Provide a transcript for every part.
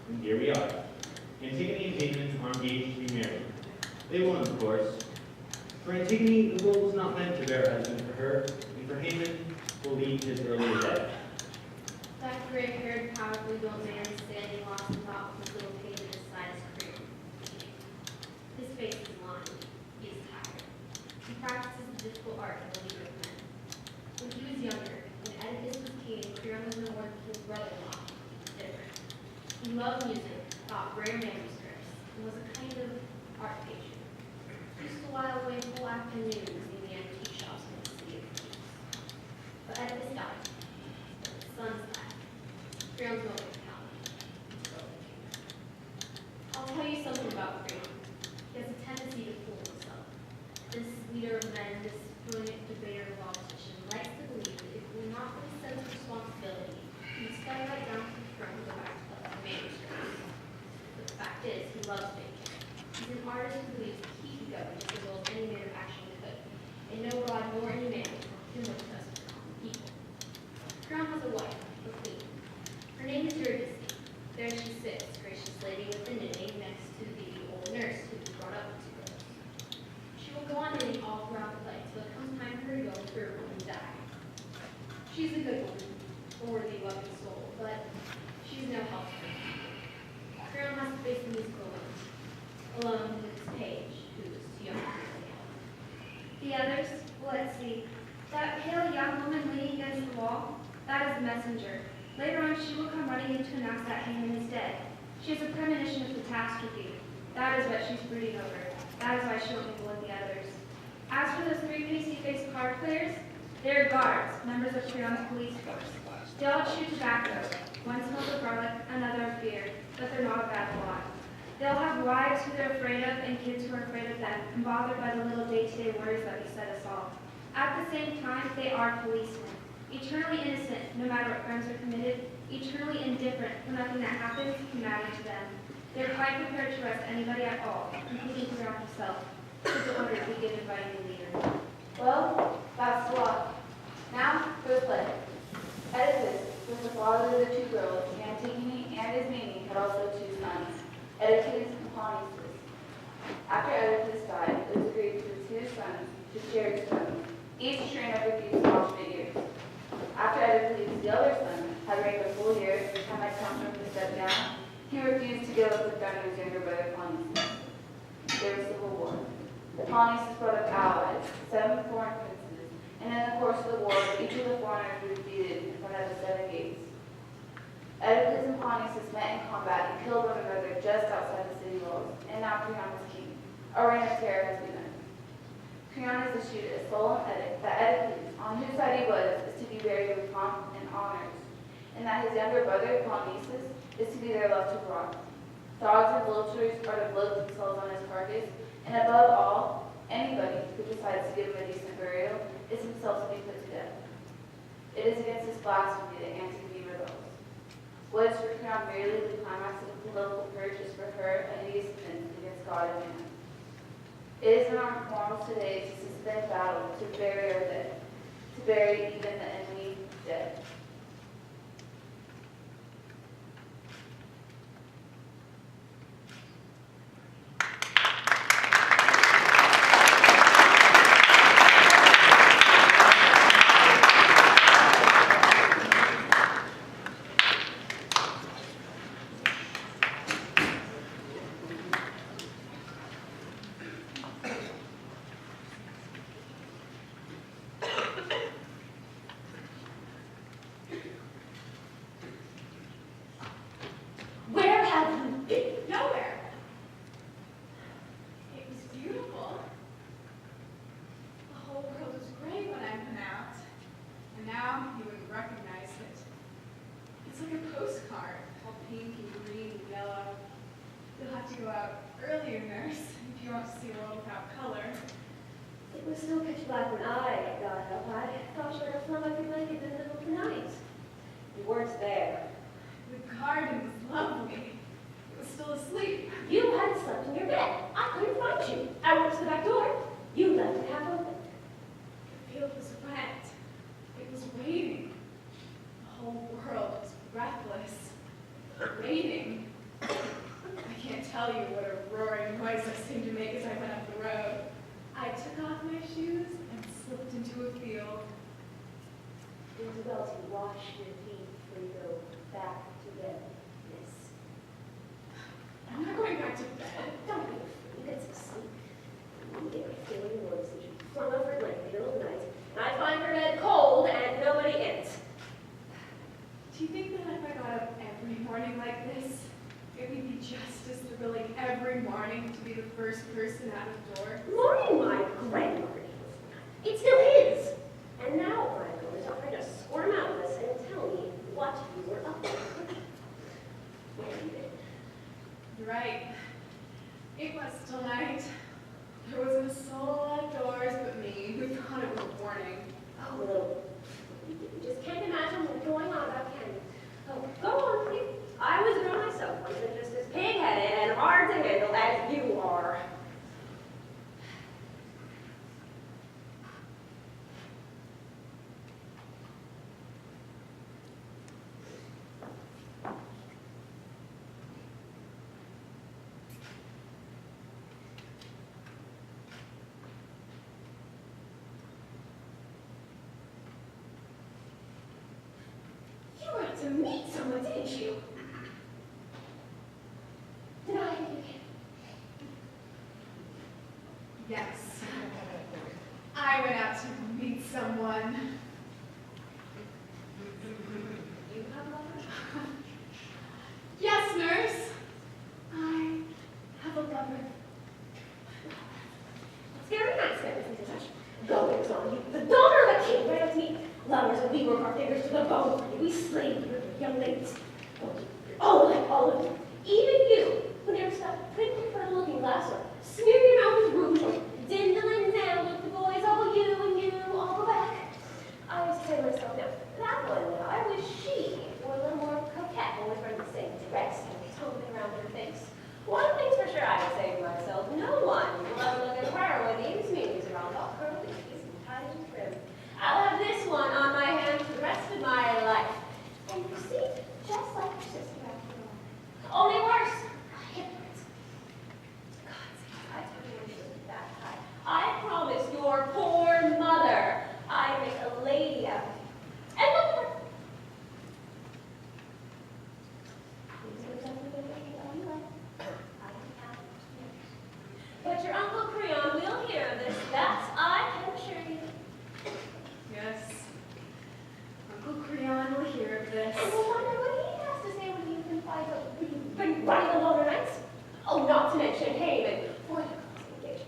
And here we are. Antigone and Beckman are engaged to be married. They won't, of course. For Antigone, the world was not meant to bear a husband for her, and for Haman will lead to his earlier death. That gray-haired, powerfully built man is standing lost in thought with his little page at his side is career. His face is lined. He is tired. He practices the difficult art of the leader of men. When he was younger, when Oedipus was king, Creon was no more than his brother-in-law. Different. He loved music, thought rare manuscripts, and was a kind of art patron. He used to while away whole afternoons in the antique shops in the city of Thebes. But Oedipus died. His sons died. Creon's no longer talented. I'll tell you something about Creon. He has a tendency to fool himself. This leader of men, this brilliant debater and politician, likes to believe that if it were not for his sense of responsibility, he would stay right down to the front and go back to the manuscripts. But the fact is, he loves making. He's an artist who believes that he can govern just as well as any man of action could, and no god nor any man can look at us for common people. Creon has a wife, a queen. Her name is Irvine. There she sits, gracious lady with the knitting, next to the old nurse who was brought up with two girls. She will go on knitting all throughout the play till it comes time for her to go into her room and die. She's a good woman, a worthy, loving soul, but she's no help to her. Creon has to face the musical alone with his page, who is too young to really help. The others, let's see. That pale young woman leaning against the wall, that is the messenger. Later on, she will come running in to announce that Haman is dead. She has a premonition of catastrophe. That is what she's brooding over. That is why she won't mingle with the others. As for those three pasty-faced card players, they're guards, members of Creon's police force. They all chew tobacco. One smells of garlic, another of beer, but they're not a bad lot. They'll have wives who they're afraid of and kids who are afraid of them, and bothered by the little day-to-day worries that beset us all. At the same time, they are policemen. Eternally innocent, no matter what crimes are committed, eternally indifferent when nothing that happens can matter to them. They're quite prepared to arrest anybody at all, including Creon himself, should the order be given by a new leader. Well, that's the lot. Now for the play. Oedipus was the father of the two girls. Antigone and Ismene had also two sons, Oedipus and Polonius. After Oedipus died, it was agreed for the two sons to share his throne, each train up a few small figures. After Oedipus, the other son, had reigned a full year, and had come from the step down, he refused to give up the throne to his younger brother Polonius. There was civil war. The Polonius brought up allies, 7 foreign princes, and in the course of the war, each of the foreigners were defeated in front of the 7 gates. Oedipus and Polonius met in combat and killed one another just outside the city walls, and now Creon is king. A reign of terror has begun. Creon has issued a solemn edict that Oedipus, on whose side he was, is to be buried with pomp and honors, and that his younger brother, Polonius, is to be there left to rot. Dogs and vultures are to bloat themselves on his carcass, and above all, anybody who decides to give him a decent burial is himself to be put to death. It is against this blasphemy that Antigone rebels. What is for Creon merely the climax of the political purge is for her a hideous offense against God and man. It is in our morals today to suspend battle, to bury our dead, to bury even the enemy dead. Where have you been? Nowhere. It was beautiful. The whole world was gray when I went out. And now you wouldn't recognize it. It's like a postcard, all pink and green and yellow. You'll have to go out earlier, nurse, if you want to see a world without color. It was still pitch black when I got up. I thought you were flung like a blanket in the middle of the night. You weren't there. The garden was lovely. It was still asleep. You hadn't slept in your bed. I couldn't find you. I went to the back door. You left it half open. The field was wet. It was waiting. The whole world was breathless. Waiting. tell you what a roaring noise I seemed to make as I went up the road. I took off my shoes and slipped into a field. It is well to wash your feet before you go back to bed, miss. I'm not going back to bed. Don't be afraid. Get some sleep. You get a feeling the noise that you flung over her blanket in the middle of the night, and I find her bed cold and nobody in it. Do you think that if I got up every morning like this, it would be just as thrilling every morning to be the first person out of the door? Morning, my grandmother. It still is. And now, my lord, are trying to squirm out of us and tell me what you were up to. Where have you been? You're right. It was still night. There wasn't a soul outdoors but me who thought it was a warning. Oh, well, you just can't imagine what's going on about Candy. Oh, go on, please. I was a girl myself, once and just as pig-headed and hard to handle as you are. You went to meet someone, didn't you? Did I? Yes. I went out to meet someone. You have a lover? Yes, nurse. I have a lover. It's very nice, isn't it? Goings on you. The daughter of a king, right up to me. Lovers, and we work our fingers to the bone. We slave you, young ladies. All of you. Even you, who never stopped printing in front of a looking glass or smear your mouth with rouge or dindling down with the boys, all you and you, all the back. I used to say to myself, now, that one now, I wish she were a little more coquette when we were in the same dress and tumbling around her face. One thing's for sure, I would say to myself, no one will ever look at her when these meetings around all curly and tied and trim. I'll have this one on my hand for the rest of my life. And you see, just like your sister after all. Only worse. A hypocrite. God, I told you when she was that high. I promised your poor mother I'd make a lady out of you. And look at her. Things are exactly the way you like. I am happy. But your Uncle Creon will hear of this. That I can assure you. Yes. Uncle Creon will hear of this. And we'll wonder what he has to say when you've been running the longer nights. Oh, not to mention Haman. Boy, you're engaged.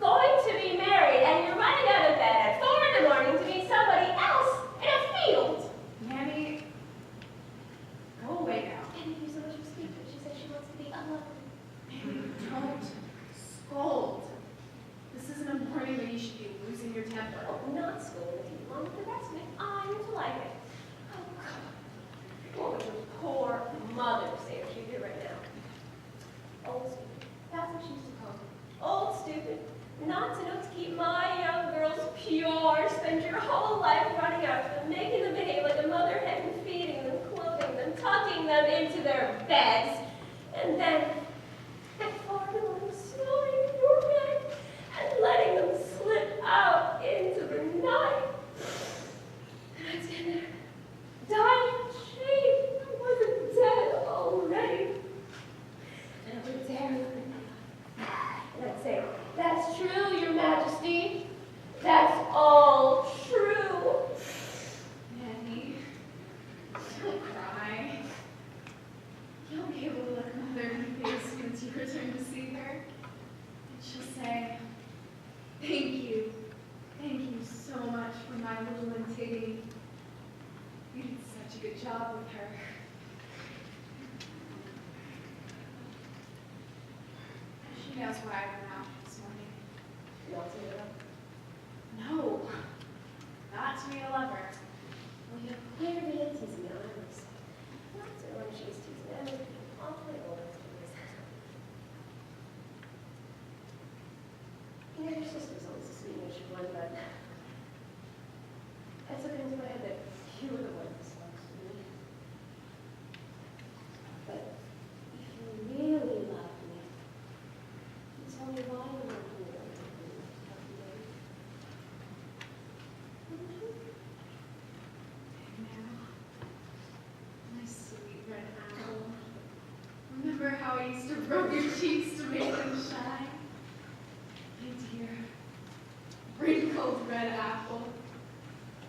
Going to be married, and you're running out of bed at 4 in the morning to meet somebody else in a field. Mammy, go away now. And you so much for speaking. She said she wants to be alone. Mammy, don't scold. This isn't a morning when you should be losing your temper. Oh, not scolding you along with the rest of it. I'm to like it. Oh, God. What would your poor mother say if she did right now? Old stupid. That's what she used to call me. Old stupid. Not to know to keep my young girls pure. Spend your whole life running after them, making them behave like a mother hen, feeding them, clothing them, tucking them into their beds, and then at 4 in the morning, snoring in your bed and letting them slip out into the night. And I'd stand there, dying of shame. I wasn't dead already. And I would dare look at them. And I'd say, that's true, your majesty. That's all true. Mammy, don't cry. You'll be able to look Mother in the face once you return to see her. And she'll say, thank you. Thank you so much for my little Antigone. You did such a good job with her. She knows why I went out this morning. You want to hear that? No, not to meet a lover. Well, you're clearly teasing me on her wrist. Not so when she's teasing me. I was being awfully old to do this. You know, your sister's always a sweet one, but I took it into my head that you were the one who spoke to me. But if you really love Remember how I used to rub your cheeks to make them shine? My dear, wrinkled red apple.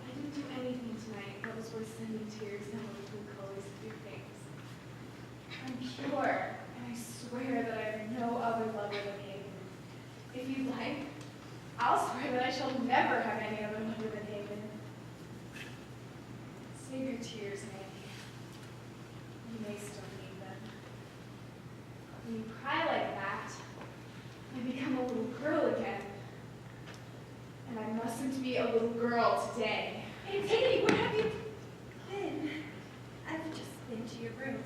I didn't do anything tonight that was worth sending tears down the blue colors of your face. I'm pure, and I swear that I have no other lover than Haven. If you'd like, I'll swear that I shall never have any other lover than Haven. Save your tears, Maggie. You may still need them. When you cry like that, I become a little girl again. And I mustn't be a little girl today. Antigone, where have you been? I've just been to your room.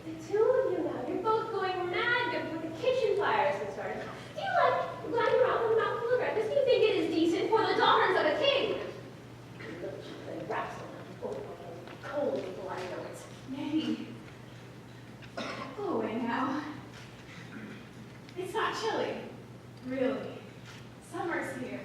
The two of you now, you're both going mad before the kitchen fire has been started. Do you like running around with a mouthful of breakfast? Do you think it is decent for the daughters of a king? Look, the raps on them, both my head, cold before I know it. Maggie, go away now. It's not chilly. Really. Summer's here.